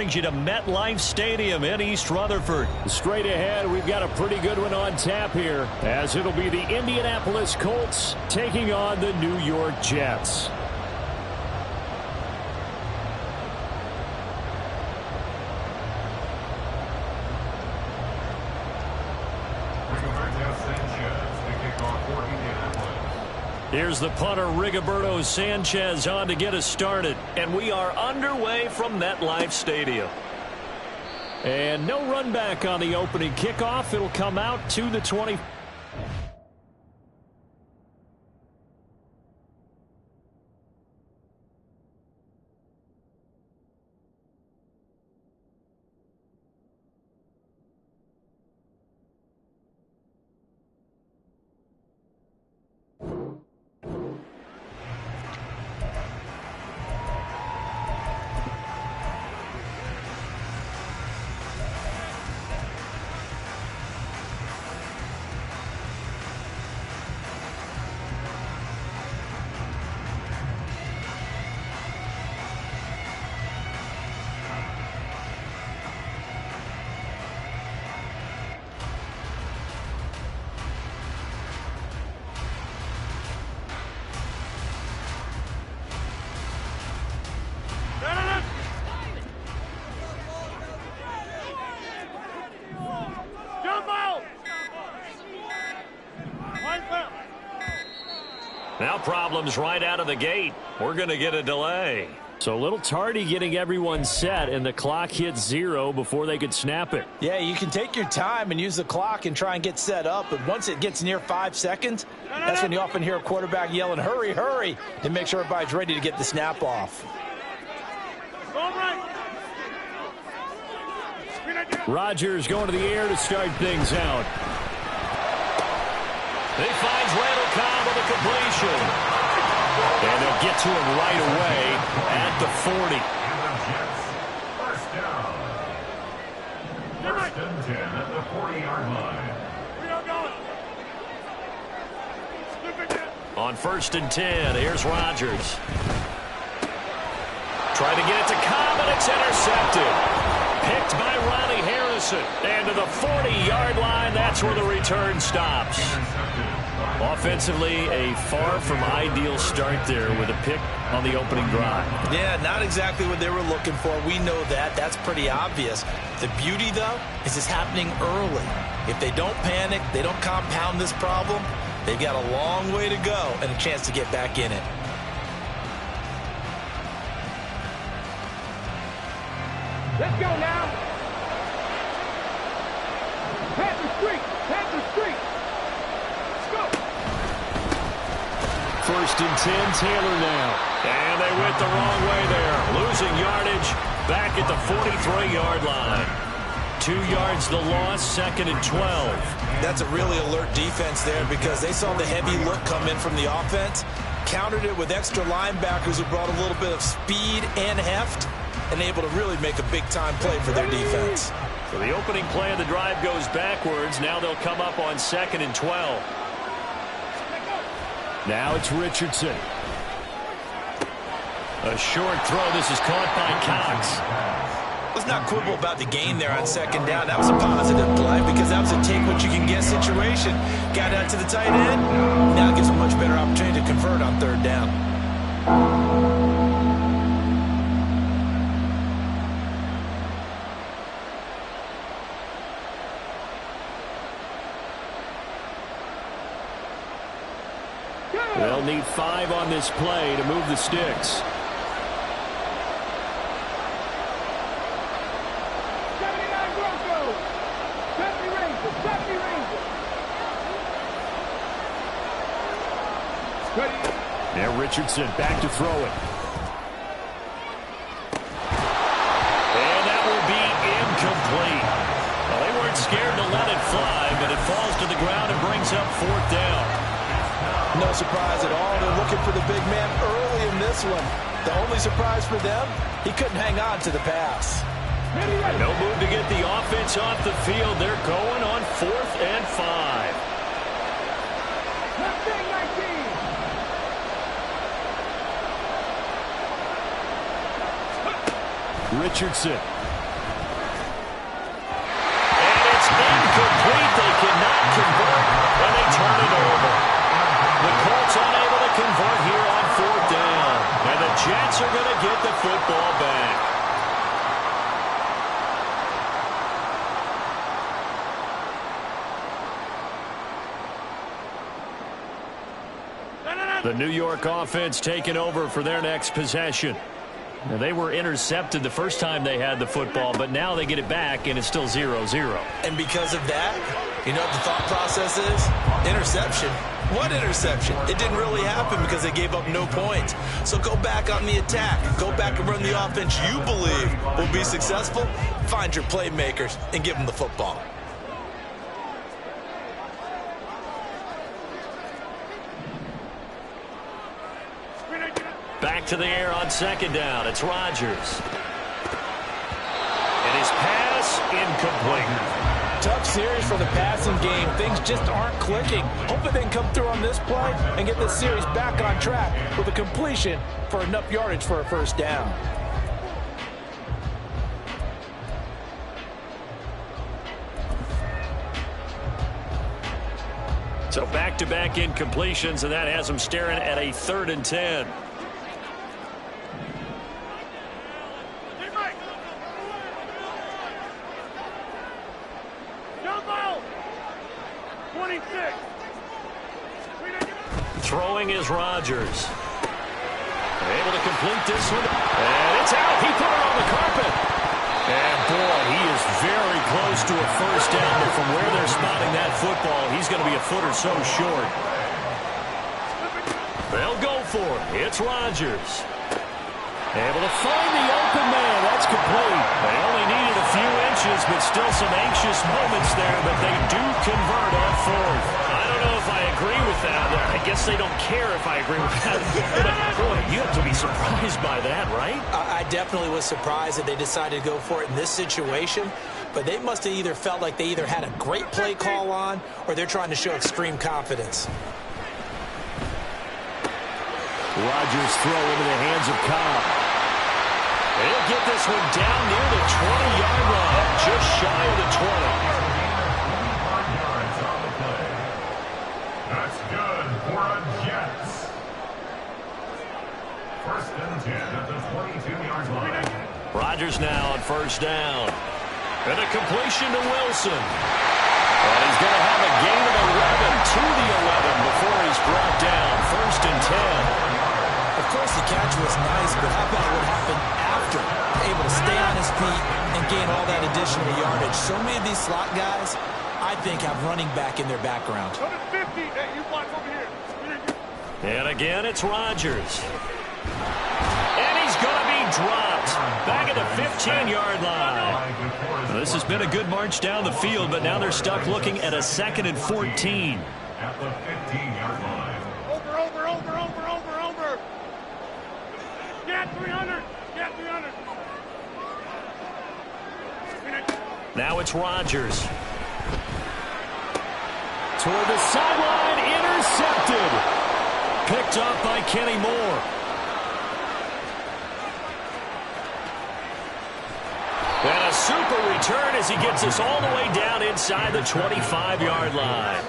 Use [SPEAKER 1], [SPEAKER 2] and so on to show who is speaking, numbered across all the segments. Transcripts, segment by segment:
[SPEAKER 1] brings you to MetLife Stadium in East Rutherford.
[SPEAKER 2] Straight ahead, we've got a pretty good one on tap here, as it'll be the Indianapolis Colts taking on the New York Jets.
[SPEAKER 1] Here's the punter, Rigoberto Sanchez, on to get us started. And we are underway from MetLife Stadium.
[SPEAKER 2] And no run back on the opening kickoff. It'll come out to the 20.
[SPEAKER 1] Now problems right out of the gate. We're going to get a delay.
[SPEAKER 2] So a little tardy getting everyone set, and the clock hit 0 before they could snap it.
[SPEAKER 3] Yeah, you can take your time and use the clock and try and get set up, but once it gets near 5 seconds, that's when you often hear a quarterback yelling, hurry, hurry, to make sure everybody's ready to get the snap off.
[SPEAKER 2] Rodgers going to the air to start things out.
[SPEAKER 1] He finds Randall Cobb with a completion. And they'll get to him right away at the 40.
[SPEAKER 4] First down. First and 10 at the 40-yard line.
[SPEAKER 1] On first and 10, here's Rodgers. Trying to get it to Cobb, and it's intercepted. Picked by Ronnie Harrison. And to the 40-yard line, that's where the return stops. Offensively, a far from ideal start there with a pick on the opening drive.
[SPEAKER 3] Yeah, not exactly what they were looking for. We know that. That's pretty obvious. The beauty, though, is it's happening early. If they don't panic, they don't compound this problem, they've got a long way to go and a chance to get back in it.
[SPEAKER 5] Let's go now. Panther Street. Panther Street. Let's go.
[SPEAKER 2] First and 10, Taylor now.
[SPEAKER 1] And they went the wrong way there. Losing yardage back at the 43-yard line. 2 yards the loss, second and 12.
[SPEAKER 3] That's a really alert defense there because they saw the heavy look come in from the offense, countered it with extra linebackers who brought a little bit of speed and heft, and able to really make a big-time play for their defense.
[SPEAKER 1] So the opening play of the drive goes backwards. Now they'll come up on second and 12.
[SPEAKER 2] Now it's Richardson.
[SPEAKER 1] A short throw. This is caught by Cox.
[SPEAKER 3] Let's not quibble about the gain there on second down. That was a positive play because that was a take-what-you-can-get situation. Got out to the tight end. Now it gives a much better opportunity to convert on third down.
[SPEAKER 2] They'll need 5 on this play to move the sticks. Now Richardson back to throw it.
[SPEAKER 1] And that will be incomplete. Well, they weren't scared to let it fly, but it falls to the ground and brings up fourth down.
[SPEAKER 3] No surprise at all. They're looking for the big man early in this one. The only surprise for them, he couldn't hang on to the pass.
[SPEAKER 1] No move to get the offense off the field. They're going on 4th and 5.
[SPEAKER 2] Richardson The New York offense taking over for their next possession. Now, they were intercepted the first time they had the football, but now they get it back, and it's still 0-0.
[SPEAKER 3] And because of that, you know what the thought process is? Interception. What interception? It didn't really happen because they gave up no points. So go back on the attack. Go back and run the offense you believe will be successful. Find your playmakers and give them the football.
[SPEAKER 2] Back to the air on second down. It's Rodgers. And his pass incomplete.
[SPEAKER 6] Tough series for the passing game. Things just aren't clicking. Hoping they can come through on this play and get this series back on track with a completion for enough yardage for a first down.
[SPEAKER 2] So back-to-back incompletions, and that has them staring at a 3rd and 10. Throwing is Rodgers. Able to complete this one. And it's out. He put it on the carpet. And, boy, he is very close to a first down. But from where they're spotting that football, he's going to be a foot or so short. They'll go for it. It's Rodgers. Able to find the open man. That's complete. They only needed a few inches, but still some anxious moments there. But they do convert on 4th. I don't know if I agree with that. I guess they don't care if I agree with that. But, boy, you have to be surprised by that, right?
[SPEAKER 3] I definitely was surprised that they decided to go for it in this situation. But they must have either felt like they either had a great play call on or they're trying to show extreme confidence.
[SPEAKER 2] Rodgers throw into the hands of Cobb. They'll get this one down near the 20-yard line, just shy of the 20.
[SPEAKER 4] 25 yards on the play. That's good for a Jets. 1st and 10 at the 22-yard line.
[SPEAKER 2] Rodgers now on first down. And a completion to Wilson. And he's going to have a gain of 11 to the 11 before he's brought down. 1st and 10.
[SPEAKER 3] Of course, the catch was nice, but how about what happened after? Able to stay on his feet and gain all that additional yardage. So many of these slot guys, I think, have running back in their background.
[SPEAKER 5] Hey, you block over here.
[SPEAKER 2] And again, it's Rodgers. And he's going to be dropped back at the 15-yard line. This has been a good march down the field, but now they're stuck looking at a 2nd and 14.
[SPEAKER 4] At the 15-yard line.
[SPEAKER 5] Over. Get 300.
[SPEAKER 2] Now it's Rodgers. Toward the sideline, intercepted. Picked up by Kenny Moore. And a super return as he gets us all the way down inside the 25-yard line.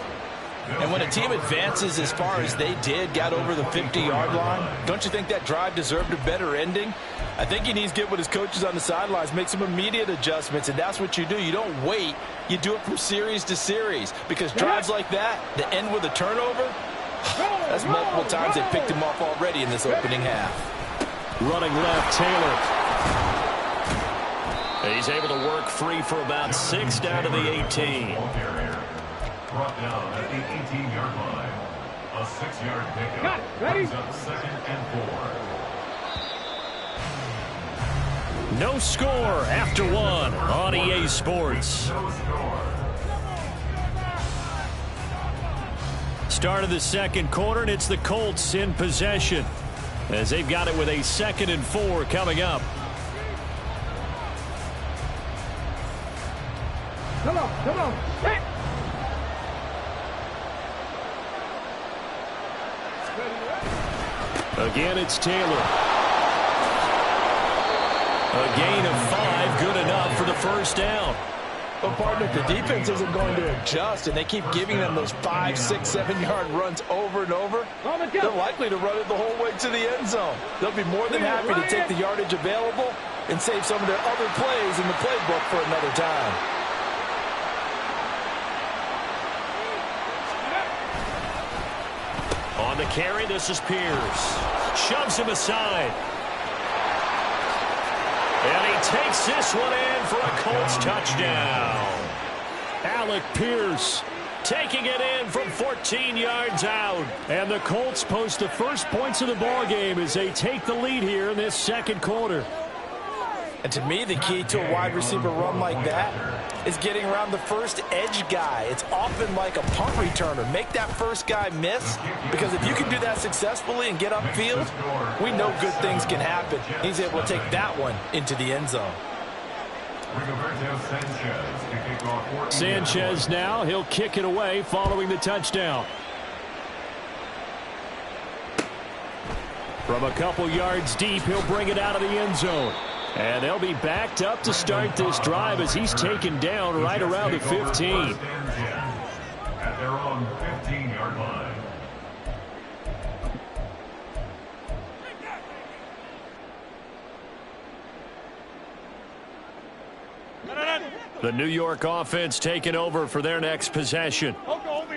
[SPEAKER 6] And when a team advances as far as they did, got over the 50-yard line, don't you think that drive deserved a better ending? I think he needs to get with his coaches on the sidelines, make some immediate adjustments, and that's what you do. You don't wait. You do it from series to series, because drives like that end with a turnover, that's multiple times they picked him off already in this opening half.
[SPEAKER 2] Running left, Taylor. He's able to work free for about 6 down to the 18.
[SPEAKER 4] Brought down at the 18-yard line. A 6-yard pickup. Brings up 2nd and 4.
[SPEAKER 2] No score after 1 on EA Sports.
[SPEAKER 4] No score.
[SPEAKER 2] Start of the 2nd quarter, and it's the Colts in possession as they've got it with a 2nd and 4 coming up.
[SPEAKER 5] Come on. Hey.
[SPEAKER 2] Again, it's Taylor. A gain of 5, good enough for the first down.
[SPEAKER 6] But, partner, the defense isn't going to adjust, and they keep giving them those 5, 6, 7-yard runs over and over. They're likely to run it the whole way to the end zone. They'll be more than happy to take the yardage available and save some of their other plays in the playbook for another time.
[SPEAKER 2] On
[SPEAKER 1] On the carry, this is Pierce. Shoves him aside. And he takes this one in for a Colts touchdown. Alec Pierce taking it in from 14 yards out. And the Colts post the first points of the ballgame as they take the lead here in this second quarter.
[SPEAKER 6] And to me, the key to a wide receiver run like that is getting around the first edge guy. It's often like a punt returner. Make that first guy miss, because if you can do that successfully and get upfield, we know good things can happen. He's able to take that one into the end zone.
[SPEAKER 1] Sanchez now, he'll kick it away following the touchdown. From a couple yards deep, he'll bring it out of the end zone. And they'll be backed up to start this drive as he's taken down right around the 15.
[SPEAKER 4] At their own 15-yard line.
[SPEAKER 1] The New York offense taking over for their next possession.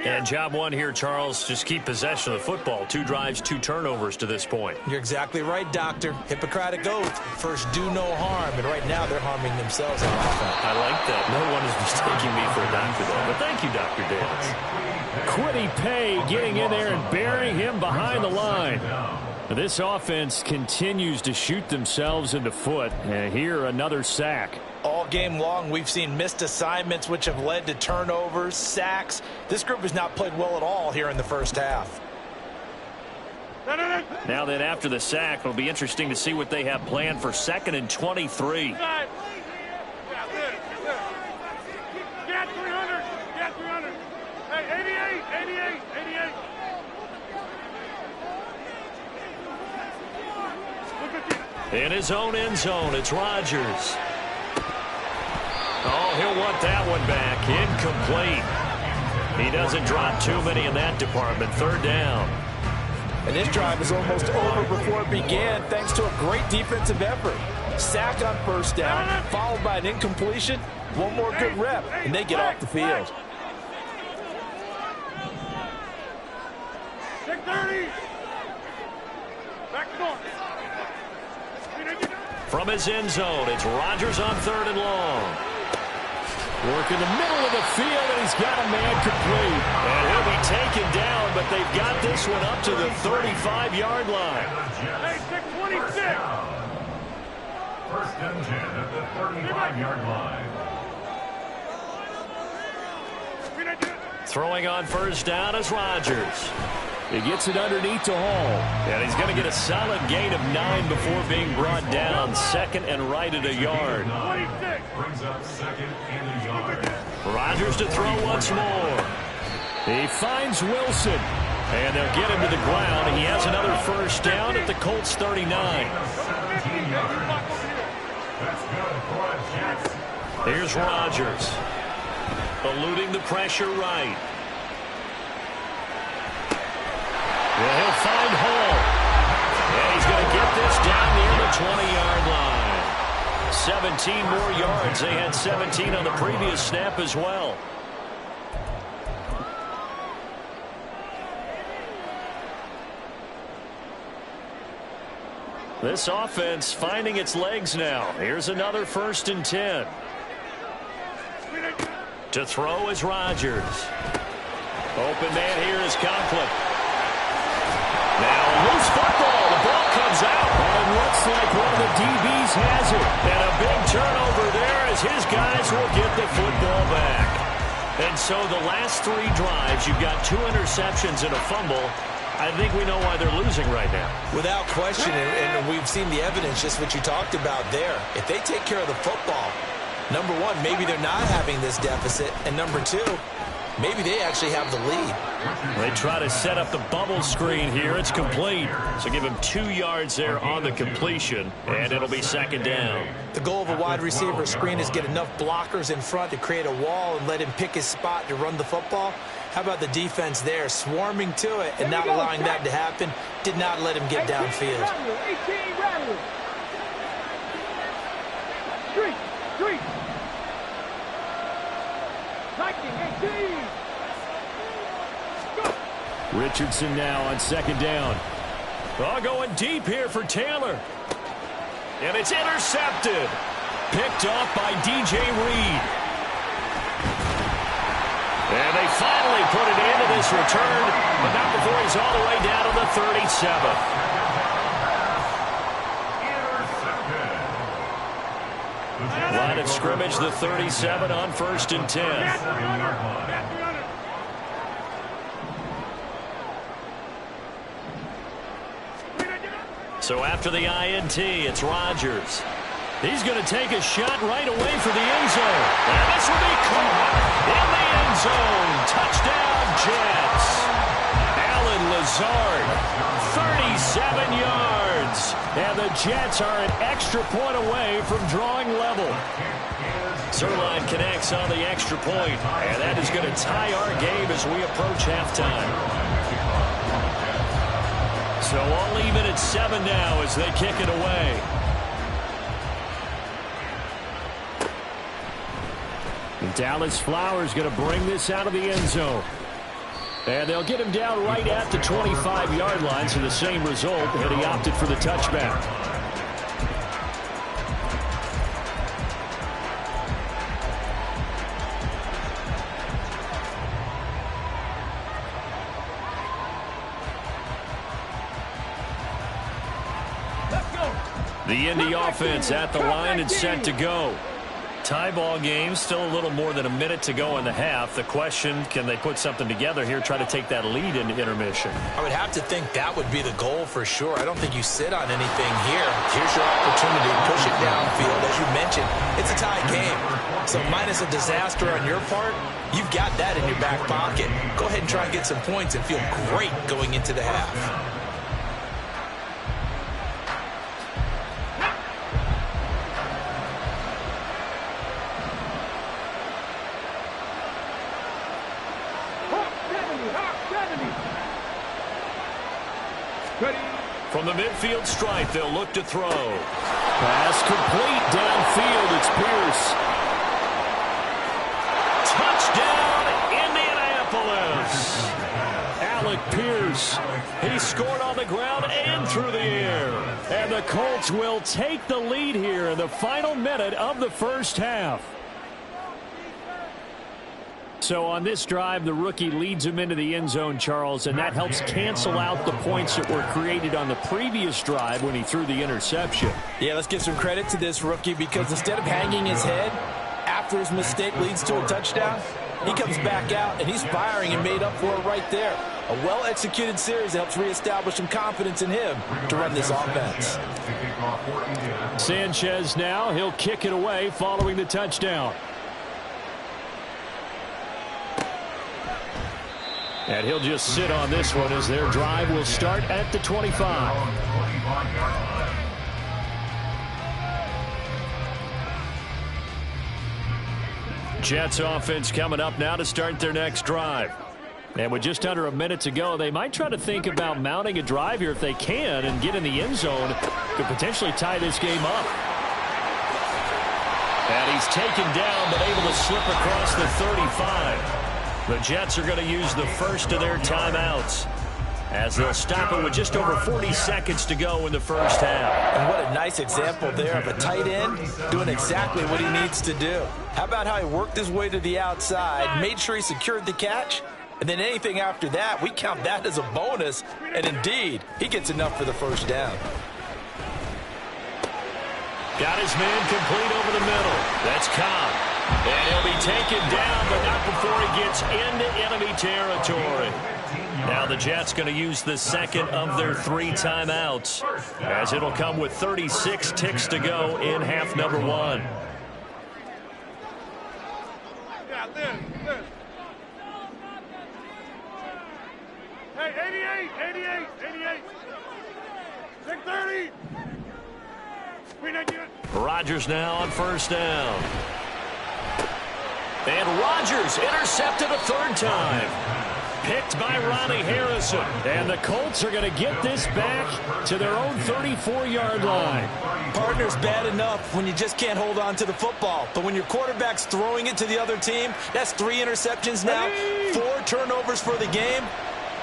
[SPEAKER 1] And job one here, Charles, just keep possession of the football. 2 drives, 2 turnovers to this point.
[SPEAKER 3] You're exactly right, Doctor. Hippocratic oath. First, do no harm. And right now, they're harming themselves on offense.
[SPEAKER 1] I like that. No one is mistaking me for a doctor, though. But thank you, Dr. Davis. Quiddy Pay getting in there and burying him behind the line. This offense continues to shoot themselves in the foot. And here, another sack.
[SPEAKER 3] All game long, we've seen missed assignments, which have led to turnovers, sacks. This group has not played well at all here in the first half.
[SPEAKER 1] Now then, after the sack, it'll be interesting to see what they have planned for 2nd and 23.
[SPEAKER 5] Get 300. Get 300. Hey, 88.
[SPEAKER 1] In his own end zone, it's Rodgers. Oh, he'll want that one back. Incomplete. He doesn't drop too many in that department. 3rd down.
[SPEAKER 6] And this drive is almost over before it began, thanks to a great defensive effort. Sack on 1st down, followed by an incompletion. One more good rep, and they get off the field.
[SPEAKER 5] 630. Back to north.
[SPEAKER 1] From his end zone, it's Rodgers on 3rd and long. Work in the middle of the field, and he's got a man complete. And he'll be taken down, but they've got this one up to the 35-yard line.
[SPEAKER 5] Hey, 626.
[SPEAKER 4] First and 10 at the 35-yard line.
[SPEAKER 1] Throwing on 1st down is Rodgers. He gets it underneath to Hall. And he's going to get a solid gain of 9 before being brought down. 2nd and right at a yard.
[SPEAKER 4] Brings up 2nd and a yard.
[SPEAKER 1] Rodgers to throw once more. He finds Wilson. And they'll get him to the ground. He has another 1st down at the Colts 39.
[SPEAKER 4] 17 yards. That's good for a Jets.
[SPEAKER 1] Here's Rodgers. Eluding the pressure right. Well, he'll find Hall. And he's going to get this down near the 20-yard line. 17 more yards. They had 17 on the previous snap as well. This offense finding its legs now. Here's another 1st and 10. To throw is Rodgers. Open man here is Conklin. Now loose football. The ball comes out. And it looks like one of the DBs has it. And a big turnover there as his guys will get the football back. And so the last 3 drives, you've got 2 interceptions and a fumble. I think we know why they're losing right now.
[SPEAKER 3] Without question, and we've seen the evidence, just what you talked about there. If they take care of the football, number 1, maybe they're not having this deficit. And number 2, maybe they actually have the lead.
[SPEAKER 1] They try to set up the bubble screen here. It's complete. So give him 2 yards there on the completion, and it'll be 2nd down.
[SPEAKER 3] The goal of a wide receiver screen is get enough blockers in front to create a wall and let him pick his spot to run the football. How about the defense there, swarming to it and not allowing that to happen? Did not let him get downfield.
[SPEAKER 5] 18 Rattler. Street. Viking 18.
[SPEAKER 1] Richardson now on second down. Oh, going deep here for Taylor. And it's intercepted. Picked off by DJ Reed. And they finally put it into this return, but not before he's all the way down to the 37. Line of scrimmage, the 37 on 1st and 10. So after the INT, it's Rodgers. He's going to take a shot right away for the end zone. And this will be caught in the end zone. Touchdown, Jets. Allen Lazard, 37 yards. And the Jets are an extra point away from drawing level. Zerline connects on the extra point, and that is going to tie our game as we approach halftime. So all even at 7 now as they kick it away. And Dallas Flowers going to bring this out of the end zone. And they'll get him down right at the 25-yard line, so the same result, and he opted for the touchback. The Indy offense at the line and set to go. Tie ball game, still a little more than a minute to go in the half. The question, can they put something together here, try to take that lead into intermission?
[SPEAKER 3] I would have to think that would be the goal for sure. I don't think you sit on anything here. Here's your opportunity. Push it downfield. As you mentioned, it's a tie game. So minus a disaster on your part, you've got that in your back pocket. Go ahead and try and get some points and feel great going into the half.
[SPEAKER 1] From the midfield stripe, they'll look to throw. Pass complete downfield. It's Pierce. Touchdown, Indianapolis. Alec Pierce. He scored on the ground and through the air. And the Colts will take the lead here in the final minute of the first half. So on this drive, the rookie leads him into the end zone, Charles, and that helps cancel out the points that were created on the previous drive when he threw the interception.
[SPEAKER 6] Yeah, let's give some credit to this rookie because instead of hanging his head after his mistake leads to a touchdown, he comes back out and he's firing and made up for it right there. A well-executed series that helps reestablish some confidence in him to run this offense.
[SPEAKER 1] Sanchez now, he'll kick it away following the touchdown. And he'll just sit on this one as their drive will start at the 25. Jets offense coming up now to start their next drive. And with just under a minute to go, they might try to think about mounting a drive here if they can and get in the end zone. Could potentially tie this game up. And he's taken down but able to slip across the 35. The Jets are going to use the first of their timeouts as they'll stop it with just over 40 seconds to go in the first half.
[SPEAKER 6] And what a nice example there of a tight end doing exactly what he needs to do. How about how he worked his way to the outside, made sure he secured the catch, and then anything after that, we count that as a bonus. And indeed, he gets enough for the first down.
[SPEAKER 1] Got his man complete over the middle. That's Cobb. And he'll be taken down, but not before he gets into enemy territory. Now the Jets going to use the second of their 3 timeouts, as it'll come with 36 ticks to go in half number 1.
[SPEAKER 5] Hey, 88. 630.
[SPEAKER 1] Rodgers now on first down. And Rodgers intercepted a 3rd time. Picked by Ronnie Harrison. And the Colts are going to get this back to their own 34-yard line.
[SPEAKER 6] Partner's bad enough when you just can't hold on to the football. But when your quarterback's throwing it to the other team, that's 3 interceptions now, 4 turnovers for the game.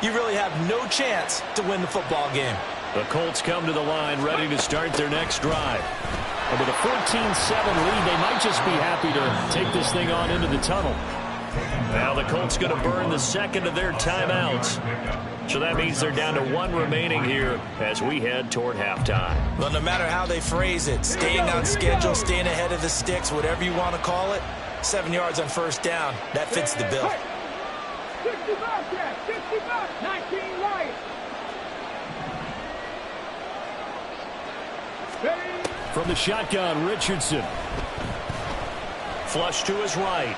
[SPEAKER 3] you really have no chance to win the football game.
[SPEAKER 1] The Colts come to the line ready to start their next drive. And with a 14-7 lead, they might just be happy to take this thing on into the tunnel. Now the Colts going to burn the second of their timeouts. So that means they're down to one remaining here as we head toward halftime.
[SPEAKER 3] Well, no matter how they phrase it, staying on schedule, staying ahead of the sticks, whatever you want to call it, 7 yards on first down, that fits the bill.
[SPEAKER 5] 65, Jack, 65, 19 right.
[SPEAKER 1] From the shotgun, Richardson.
[SPEAKER 2] Flush to his right.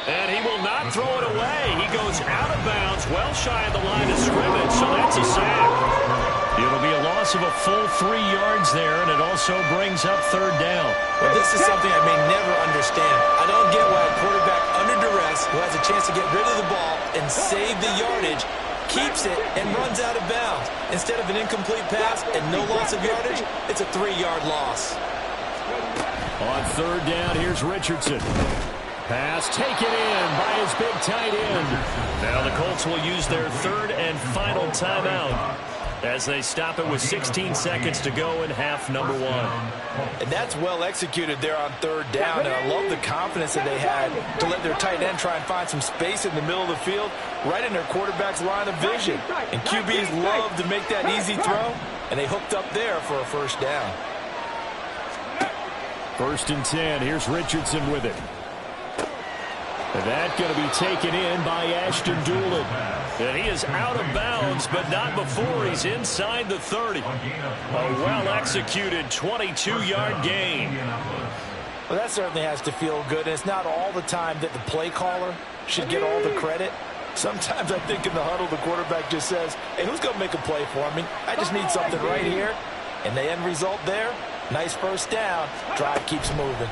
[SPEAKER 2] And he will not throw it away. He goes out of bounds, well shy of the line of scrimmage, so that's a sack. It'll be a loss of a full 3 yards there, and it also brings up third down.
[SPEAKER 3] Well, this is something I may never understand. I don't get why a quarterback under duress who has a chance to get rid of the ball and save the yardage keeps it and runs out of bounds. Instead of an incomplete pass and no loss of yardage, it's a 3-yard loss.
[SPEAKER 1] On third down, here's Richardson. Pass taken in by his big tight end.
[SPEAKER 2] Now the Colts will use their third and final timeout as they stop it with 16 seconds to go in half number one.
[SPEAKER 6] And that's well executed there on third down. And I love the confidence that they had to let their tight end try and find some space in the middle of the field, right in their quarterback's line of vision. And QBs love to make that easy throw, and they hooked up there for a first down.
[SPEAKER 1] First and 10. Here's Richardson with it. And that going to be taken in by Ashton Doolin.
[SPEAKER 2] And he is out of bounds, but not before he's inside the 30. A well-executed 22-yard gain.
[SPEAKER 6] Well, that certainly has to feel good. And it's not all the time that the play caller should get all the credit. Sometimes I think in the huddle, the quarterback just says, hey, who's going to make a play for me? I just need something right here. And the end result there, nice first down. Drive keeps moving.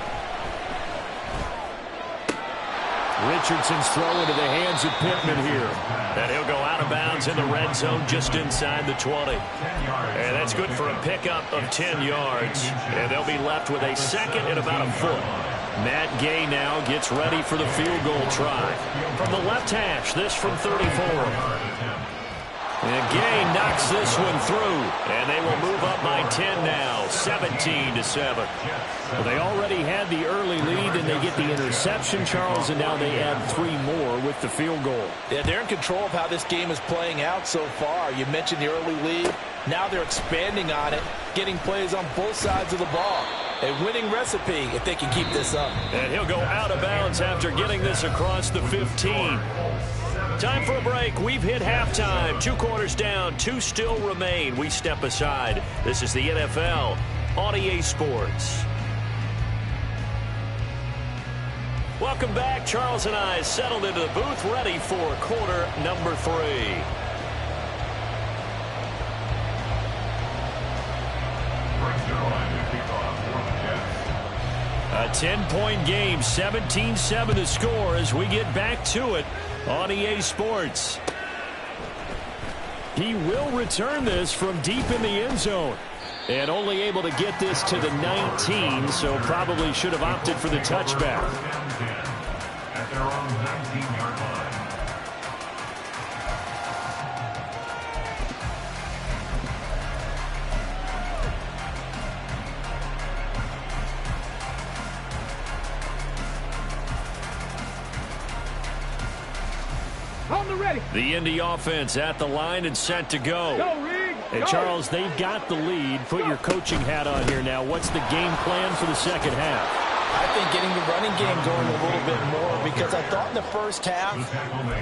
[SPEAKER 1] Richardson's throw into the hands of Pittman here.
[SPEAKER 2] And he'll go out of bounds in the red zone just inside the 20. And that's good for a pickup of 10 yards. And they'll be left with a second and about a foot.
[SPEAKER 1] Matt Gay now gets ready for the field goal try.
[SPEAKER 2] From the left hash, this from 34.
[SPEAKER 1] And Gay knocks this one through. And they will move up by 10 now, 17-7. Well, they already had the early lead, and they get the interception, Charles, and now they add 3 more with the field goal.
[SPEAKER 6] Yeah, they're in control of how this game is playing out so far. You mentioned the early lead. Now they're expanding on it, getting plays on both sides of the ball. A winning recipe if they can keep this up.
[SPEAKER 2] And he'll go out of bounds after getting this across the 15. Time for a break. We've hit halftime. 2 quarters down, 2 still remain. We step aside. This is the NFL on EA Sports. Welcome back. Charles and I settled into the booth, ready for quarter number 3.
[SPEAKER 1] A 10-point game, 17-7 to score as we get back to it on EA Sports. He will return this from deep in the end zone. And only able to get this to the 19, so probably should have opted for the touchback.
[SPEAKER 4] At their own 19-yard line.
[SPEAKER 5] On the ready.
[SPEAKER 1] The Indy offense at the line and set to go.
[SPEAKER 5] Go, Rig.
[SPEAKER 1] And Charles, they've got the lead. Put your coaching hat on here now. What's the game plan for the second half?
[SPEAKER 6] I think getting the running game going a little bit more, because I thought in the first half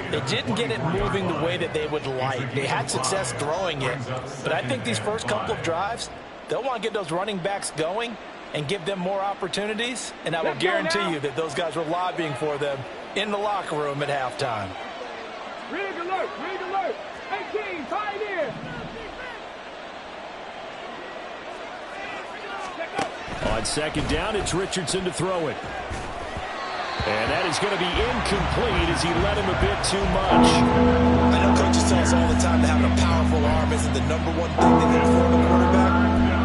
[SPEAKER 6] they didn't get it moving the way that they would like. They had success throwing it, but I think these first couple of drives, they'll want to get those running backs going and give them more opportunities, and I will guarantee you that those guys were lobbying for them in the locker room at halftime.
[SPEAKER 5] Rig alert, Rig alert. 18, Pioneer.
[SPEAKER 1] On second down, it's Richardson to throw it. And that is going to be incomplete as he let him a bit too much.
[SPEAKER 3] I know coaches tell us all the time that having a powerful arm isn't the number one thing they look for in a quarterback.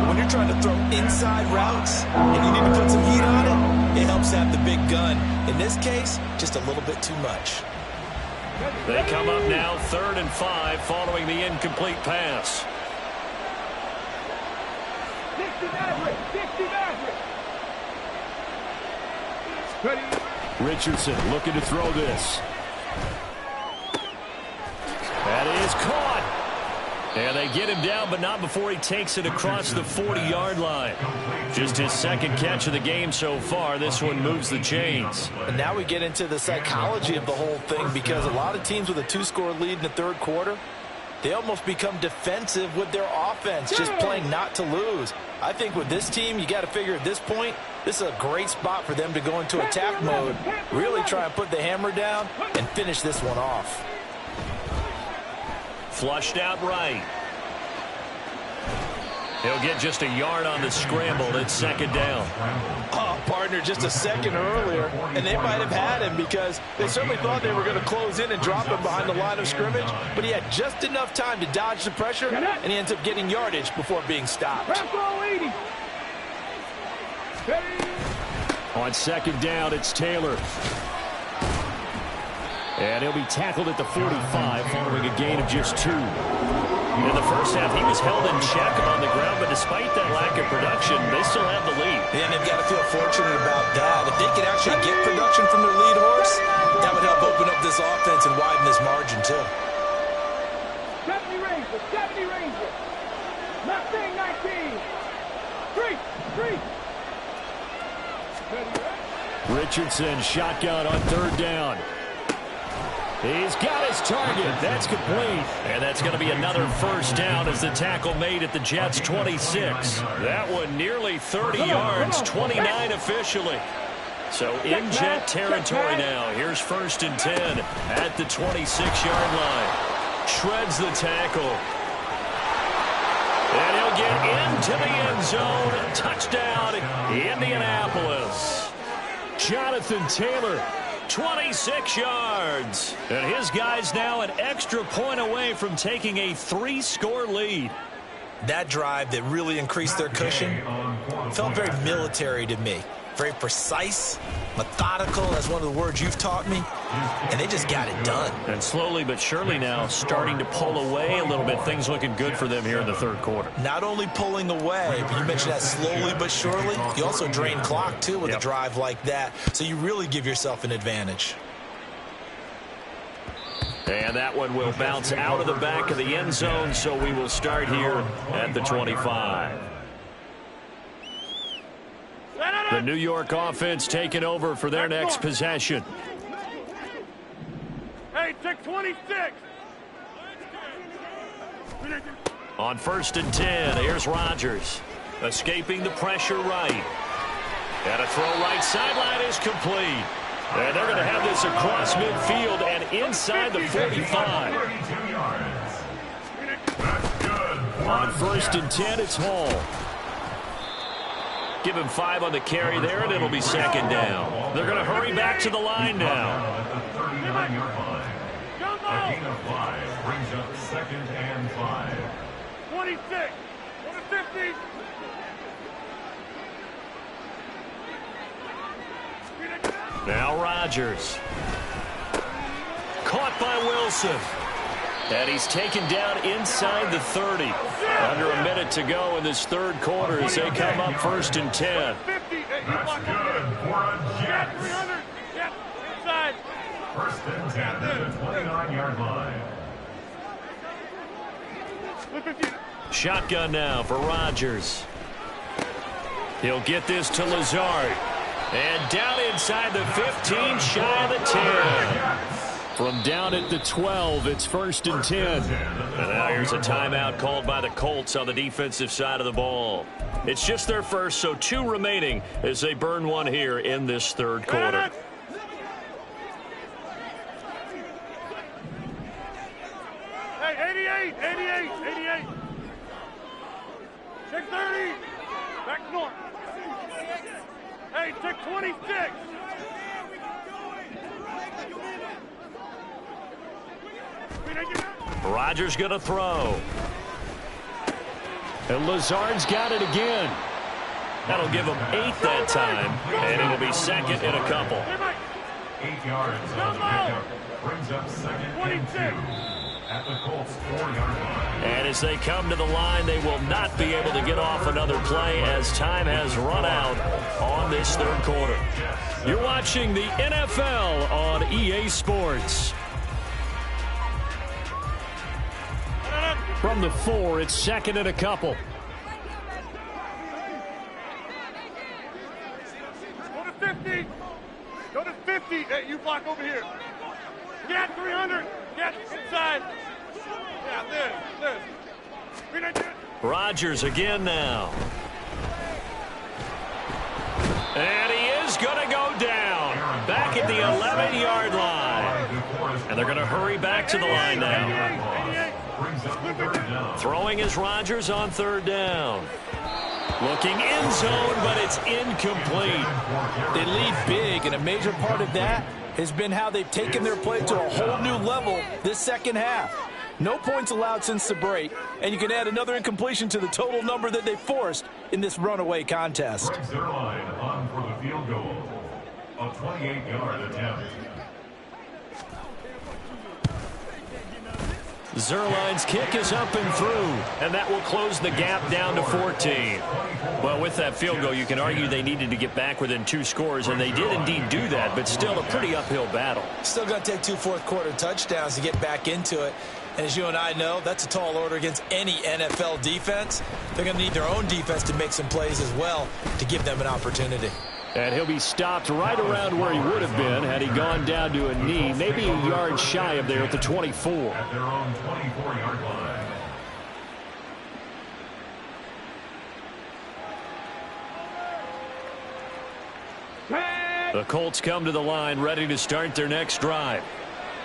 [SPEAKER 3] But when you're trying to throw inside routes and you need to put some heat on it, it helps have the big gun. In this case, just a little bit too much.
[SPEAKER 1] They come up now 3rd and 5 following the incomplete pass.
[SPEAKER 5] 60 Maverick. 60 Maverick. Ready.
[SPEAKER 2] Richardson looking to throw this.
[SPEAKER 1] That is caught. And they get him down, but not before he takes it across the 40-yard line. Just his second catch of the game so far. This one moves the chains.
[SPEAKER 6] And now we get into the psychology of the whole thing, because a lot of teams with a 2-score lead in the third quarter, they almost become defensive with their offense, just playing not to lose. I think with this team, you got to figure at this point, this is a great spot for them to go into attack mode, really try and put the hammer down and finish this one off.
[SPEAKER 1] Flushed out right. He'll get just a yard on the scramble. It's 2nd down.
[SPEAKER 6] Oh, partner, just a second earlier, and they might have had him because they certainly thought they were going to close in and drop him behind the line of scrimmage, but he had just enough time to dodge the pressure, and he ends up getting yardage before being stopped.
[SPEAKER 2] On 2nd down, it's Taylor. And he'll be tackled at the 45 following a gain of just 2.
[SPEAKER 1] In the first half, he was held in check on the ground, but despite that lack of production, they still have the lead.
[SPEAKER 3] And they've got to feel fortunate about that. If they could actually get production from their lead horse, that would help open up this offense and widen this margin, too.
[SPEAKER 5] 70 Ranger, 70 Ranger. Mustang 19. 3.
[SPEAKER 2] Richardson shotgun on 3rd down. He's got his target. That's complete.
[SPEAKER 1] And that's going to be another first down as the tackle made at the Jets' 26. That one nearly 30 yards, 29 officially. So in Jet territory now. Here's 1st and 10 at the 26-yard line. Shreds the tackle. And he'll get into the end zone. Touchdown, Indianapolis.
[SPEAKER 2] Jonathan Taylor.
[SPEAKER 1] 26 yards. And his guys now an extra point away from taking a 3-score lead.
[SPEAKER 3] That drive that really increased their cushion felt very military to me. Very precise, methodical, that's one of the words you've taught me. And they just got it done.
[SPEAKER 1] And slowly but surely now starting to pull away a little bit. Things looking good for them here in the third quarter.
[SPEAKER 3] Not only pulling away, but you mentioned that slowly but surely. You also drain clock, too, with a drive like that. So you really give yourself an advantage.
[SPEAKER 1] And that one will bounce out of the back of the end zone, so we will start here at the 25. The New York offense taking over for their next possession.
[SPEAKER 5] Hey, take 26.
[SPEAKER 1] On 1st and 10, here's Rodgers. Escaping the pressure right. And a throw right sideline is complete. And they're going to have this across midfield and inside the 45.
[SPEAKER 2] On 1st and 10, it's Hall.
[SPEAKER 1] Give him 5 on the carry there, and it'll be 2nd down. They're going to hurry back to the line now.
[SPEAKER 4] At the 39-yard line. A gain of 5 brings up 2nd and 5.
[SPEAKER 5] 26. 50.
[SPEAKER 1] Now Rodgers. Caught by Wilson. And he's taken down inside the 30. Under a minute to go in this third quarter as they come up 1st and 10.
[SPEAKER 4] That's good for a Jets.
[SPEAKER 5] 300. Yep, inside.
[SPEAKER 4] 1st and 10 at the 29-yard line.
[SPEAKER 1] Shotgun now for Rodgers. He'll get this to Lazard. And down inside the 15, shy of the 10.
[SPEAKER 2] From down at the 12, it's 1st and 10.
[SPEAKER 1] And now here's a timeout called by the Colts on the defensive side of the ball. It's just their first, so 2 remaining as they burn one here in this third quarter.
[SPEAKER 5] Hey, 88. Check 30. Back north. Hey, check 26.
[SPEAKER 1] Rodgers going to throw.
[SPEAKER 2] And Lazard's got it again.
[SPEAKER 1] That'll give him 8 that time, and it'll be 2nd and a couple.
[SPEAKER 4] 8 yards on the pickup. Brings up second and 2 at the Colts 4-yard line.
[SPEAKER 1] And as they come to the line, they will not be able to get off another play as time has run out on this third quarter. You're watching the NFL on EA Sports. From the 4, it's second and a couple.
[SPEAKER 5] Go to 50. Go to 50. Hey, you block over here. Get 300. Get inside. Yeah, this.
[SPEAKER 1] Rodgers again now. And he is going to go down. Back at the 11-yard line. And they're going to hurry back to the line now. Throwing is Rodgers on third down. Looking end zone, but it's incomplete.
[SPEAKER 6] They lead big, and a major part of that has been how they've taken their play to a whole new level this second half. No points allowed since the break, and you can add another incompletion to the total number that they forced in this runaway contest.
[SPEAKER 4] Zerline on for the field goal. A 28-yard attempt.
[SPEAKER 1] Zerline's kick is up and through, and that will close the gap down to 14. Well, with that field goal, you can argue they needed to get back within 2 scores, and they did indeed do that, but still a pretty uphill battle.
[SPEAKER 3] Still going to take 2 fourth-quarter touchdowns to get back into it. And as you and I know, that's a tall order against any NFL defense. They're going to need their own defense to make some plays as well to give them an opportunity.
[SPEAKER 1] And he'll be stopped right around where he would have been had he gone down to a knee, maybe a yard shy of there at the 24.
[SPEAKER 4] At their own 24-yard line.
[SPEAKER 1] The Colts come to the line ready to start their next drive.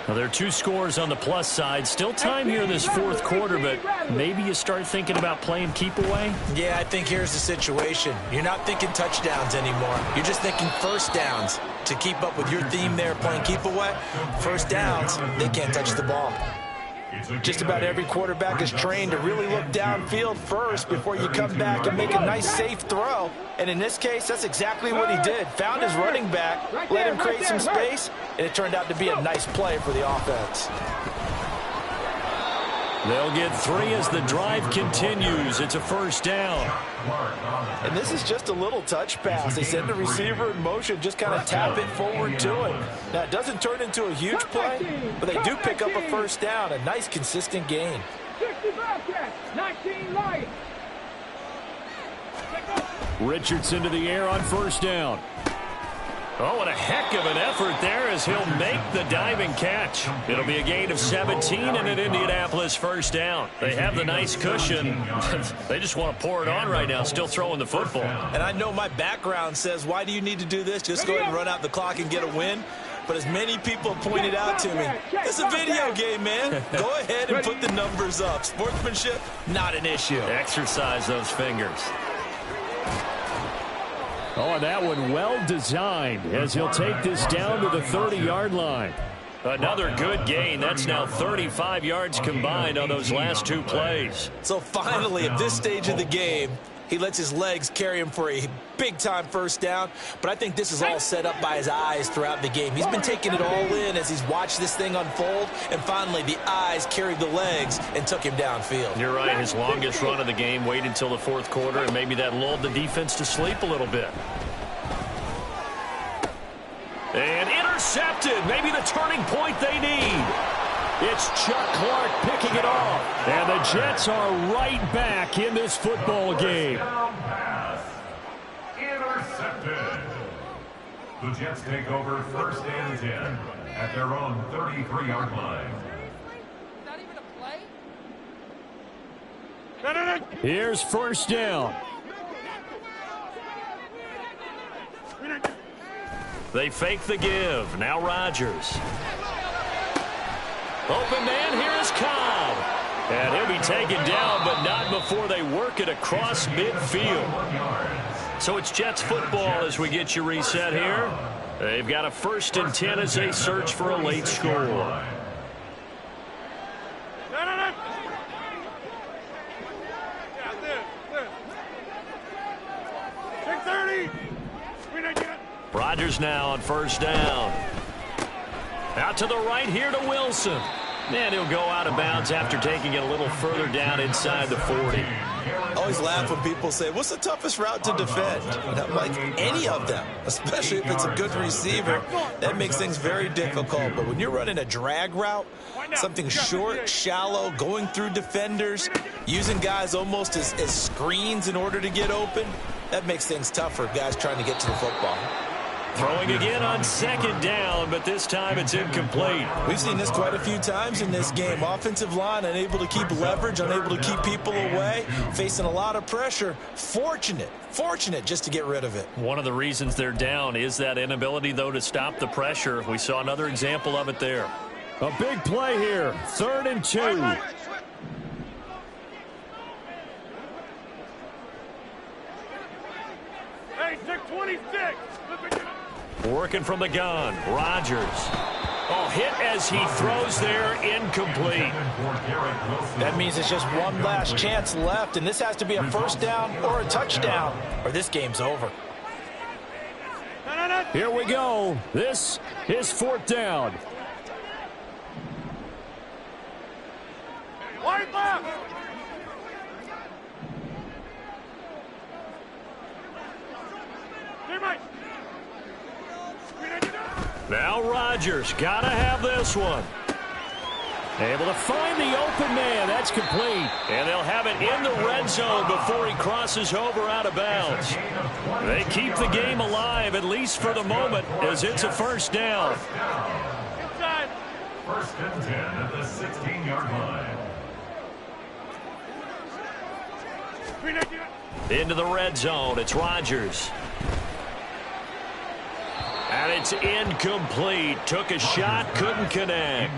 [SPEAKER 1] Now, there are 2 scores on the plus side. Still time here in this fourth quarter, but maybe you start thinking about playing keep away?
[SPEAKER 3] Yeah, I think here's the situation. You're not thinking touchdowns anymore. You're just thinking first downs. To keep up with your theme there, playing keep away, first downs, they can't touch the ball.
[SPEAKER 6] Just about every quarterback is trained to really look downfield first before you come back and make a nice, safe throw. And in this case, that's exactly what he did. Found his running back, let him create some space, and it turned out to be a nice play for the offense.
[SPEAKER 1] They'll get 3 as the drive continues. It's a first down.
[SPEAKER 6] And this is just a little touch pass. They send the receiver in motion, just kind of tap it forward to him. Now, it doesn't turn into a huge play, but they do pick up a first down, a nice, consistent gain.
[SPEAKER 5] 60 Bobcats, 19 Lions.
[SPEAKER 1] Richardson to the air on first down. Oh, what a heck of an effort there as he'll make the diving catch. It'll be a gain of 17 and an Indianapolis first down. They have the nice cushion. They just want to pour it on right now, still throwing the football.
[SPEAKER 3] And I know my background says, why do you need to do this? Just go ahead and run out the clock and get a win. But as many people pointed out to me, it's a video game, man. Go ahead and put the numbers up. Sportsmanship, not an issue.
[SPEAKER 1] Exercise those fingers. Oh, and that one well designed as he'll take this down to the 30-yard line. Another good gain. That's now 35 yards combined on those last 2 plays.
[SPEAKER 3] So finally, at this stage of the game, he lets his legs carry him for a big-time first down. But I think this is all set up by his eyes throughout the game. He's been taking it all in as he's watched this thing unfold. And finally, the eyes carried the legs and took him downfield.
[SPEAKER 1] You're right. His longest run of the game waited until the fourth quarter, and maybe that lulled the defense to sleep a little bit. And intercepted. Maybe the turning point they need. It's Chuck Clark picking it off. And the Jets are right back in this football game.
[SPEAKER 4] Pass. Intercepted. The Jets take over first and 10 at their own 33-yard line.
[SPEAKER 5] Not even a play?
[SPEAKER 1] Here's first down. They fake the give. Now Rodgers. Open man, here is Cobb. And he'll be taken down, but not before they work it across midfield. So it's Jets football as we get you reset here. They've got a 1st and 10 as they search for a late score. Rodgers now on first down. Out to the right here to Wilson. And he'll go out of bounds after taking it a little further down inside the 40.
[SPEAKER 3] I always laugh when people say, what's the toughest route to defend? And I'm like, any of them, especially if it's a good receiver. That makes things very difficult. But when you're running a drag route, something short, shallow, going through defenders, using guys almost as screens in order to get open, that makes things tough for guys trying to get to the football.
[SPEAKER 1] Throwing again on second down, but this time it's incomplete.
[SPEAKER 3] We've seen this quite a few times in this game. Offensive line unable to keep leverage, unable to keep people away, facing a lot of pressure. Fortunate just to get rid of it.
[SPEAKER 1] One of the reasons they're down is that inability, though, to stop the pressure. We saw another example of it there.
[SPEAKER 2] A big play here. 3rd and 2.
[SPEAKER 5] Hey, 626.
[SPEAKER 1] Working from the gun. Rodgers. Oh, hit as he throws there. Incomplete.
[SPEAKER 6] That means it's just one last chance left, and this has to be a first down or a touchdown, or this game's over.
[SPEAKER 2] Here we go. This is 4th down.
[SPEAKER 5] Wide left.
[SPEAKER 1] Now Rodgers got to have this one. Able to find the open man. That's complete. And they'll have it in the red zone before he crosses over out of bounds. They keep the game alive, at least for the moment, as it's a first down.
[SPEAKER 5] Inside.
[SPEAKER 4] 1st and 10 at the 16-yard line.
[SPEAKER 1] Into the red zone. It's Rodgers. And it's incomplete. Took a shot, couldn't connect.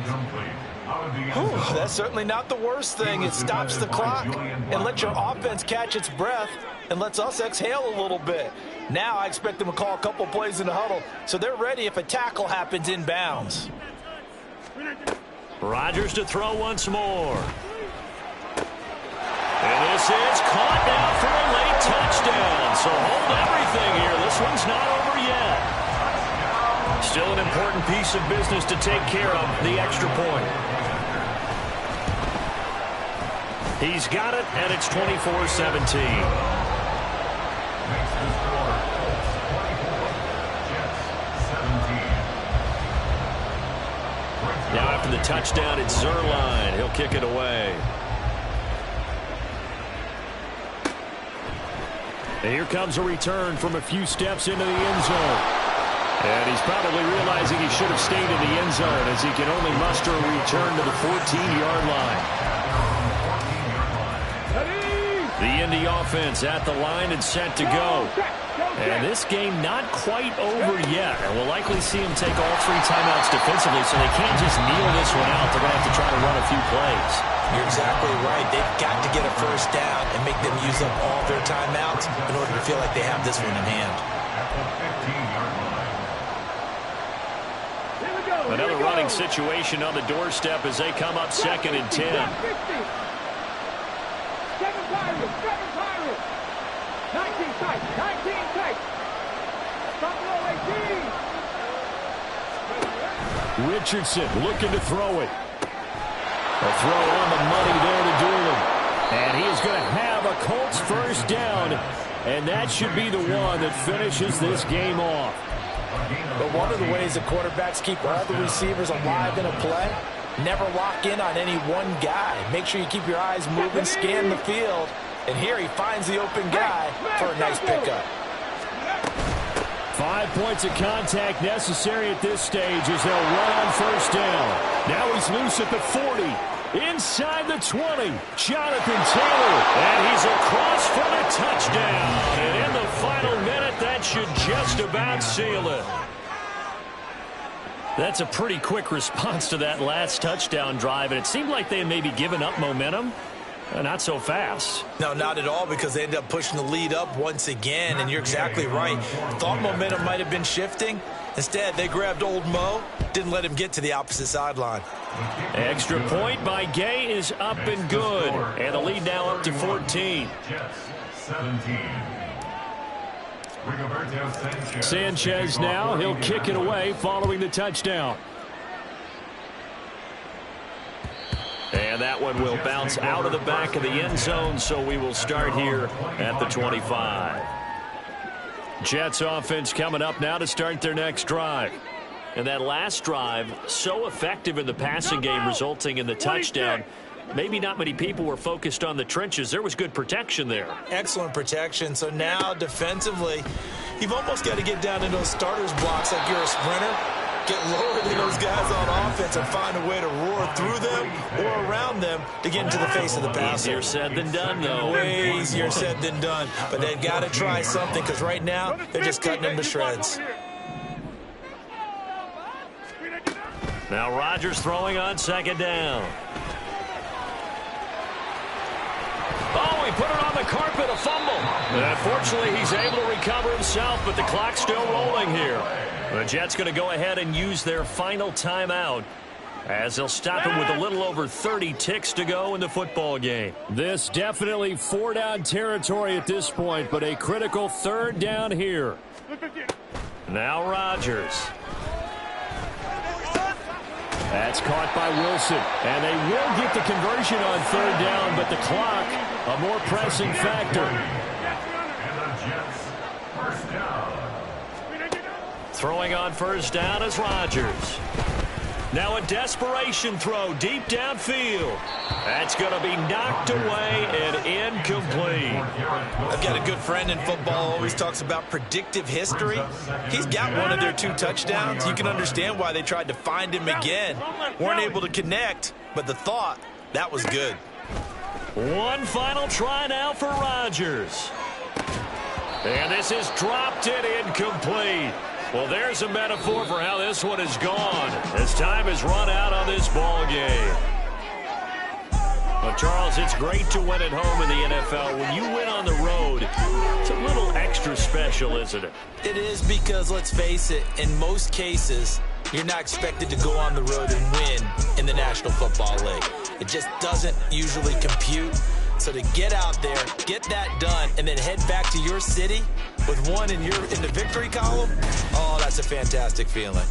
[SPEAKER 6] That's certainly not the worst thing. It stops the clock and lets your offense catch its breath and lets us exhale a little bit. Now I expect them to call a couple plays in the huddle so they're ready if a tackle happens inbounds.
[SPEAKER 1] Rodgers to throw once more. And this is caught now for a late touchdown. So hold everything here. This one's not over yet. Still an important piece of business to take care of, the extra point. He's got it, and it's 24-17. Now after the touchdown, it's Zerline. He'll kick it away.
[SPEAKER 2] And here comes a return from a few steps into the end zone. And he's probably realizing he should have stayed in the end zone as he can only muster a return to the 14-yard line.
[SPEAKER 1] The Indy offense at the line and set to go. And this game not quite over yet. And we'll likely see him take all 3 timeouts defensively, so they can't just kneel this one out. They're going to have to try to run a few plays.
[SPEAKER 3] You're exactly right. They've got to get a first down and make them use up all their timeouts in order to feel like they have this one in hand.
[SPEAKER 1] Another running situation on the doorstep as they come up 2nd and 10.
[SPEAKER 5] 7 Pirates. 19 tight. 19 tight.
[SPEAKER 2] Richardson looking to throw it. A throw on the money there to Doolin. And he is going to have a Colts first down. And that should be the one that finishes this game off.
[SPEAKER 6] But one of the ways that quarterbacks keep all the receivers alive in a play, never lock in on any one guy. Make sure you keep your eyes moving, scan the field. And here he finds the open guy for a nice pickup.
[SPEAKER 2] 5 points of contact necessary at this stage as they'll run on first down. Now he's loose at the 40. Inside the 20. Jonathan Taylor.
[SPEAKER 1] And he's across for the touchdown. And in the final minute, that should just about seal it. That's a pretty quick response to that last touchdown drive. And it seemed like they had maybe given up momentum. Not so fast.
[SPEAKER 3] No, not at all, because they ended up pushing the lead up once again, and you're exactly right. Thought momentum might have been shifting. Instead, they grabbed old Mo, didn't let him get to the opposite sideline.
[SPEAKER 1] Extra point by Gay is up and good. And the lead now up to 14.
[SPEAKER 4] 17.
[SPEAKER 2] Sanchez now, he'll kick it away following the touchdown.
[SPEAKER 1] And that one will bounce out of the back of the end zone, so we will start here at the 25. Jets offense coming up now to start their next drive. And that last drive, so effective in the passing game, resulting in the touchdown. Maybe not many people were focused on the trenches. There was good protection there.
[SPEAKER 6] Excellent protection. So now defensively, you've almost got to get down in those starters blocks like you're a sprinter. Get lower than those guys on offense and find a way to roar through them or around them to get into the face of the passer.
[SPEAKER 1] Easier said than done, though.
[SPEAKER 6] Way easier said than done. But they've got to try something because right now they're just cutting them to shreds.
[SPEAKER 1] Now Rodgers throwing on second down. Oh, he put it on the carpet, a fumble. Unfortunately, he's able to recover himself, but the clock's still rolling here. The Jets going to go ahead and use their final timeout as they'll stop him with a little over 30 ticks to go in the football game. This definitely four-down territory at this point, but a critical third down here. Now Rodgers. That's caught by Wilson, and they will get the conversion on third down, but the clock, a more pressing factor.
[SPEAKER 4] And the Jets, first down.
[SPEAKER 1] Throwing on first down is Rodgers. Now a desperation throw deep downfield. That's going to be knocked away and incomplete.
[SPEAKER 6] I've got a good friend in football, always talks about predictive history. He's got one of their 2 touchdowns. You can understand why they tried to find him again. Weren't able to connect, but the thought, that was good.
[SPEAKER 1] One final try now for Rodgers. And this is dropped and incomplete. Well, there's a metaphor for how this one is gone as time has run out on this ball game. Well, Charles, it's great to win at home in the NFL. When you win on the road, it's a little extra special, isn't it?
[SPEAKER 6] It is because, let's face it, in most cases, you're not expected to go on the road and win in the National Football League. It just doesn't usually compute. So to get out there, get that done, and then head back to your city with one in the victory column, oh, that's a fantastic feeling.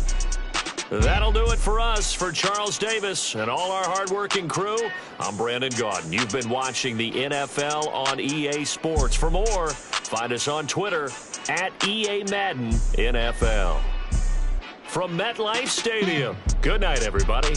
[SPEAKER 1] That'll do it for us. For Charles Davis and all our hardworking crew, I'm Brandon Gaudin. You've been watching the NFL on EA Sports. For more, find us on Twitter at EA Madden NFL. From MetLife Stadium, good night, everybody.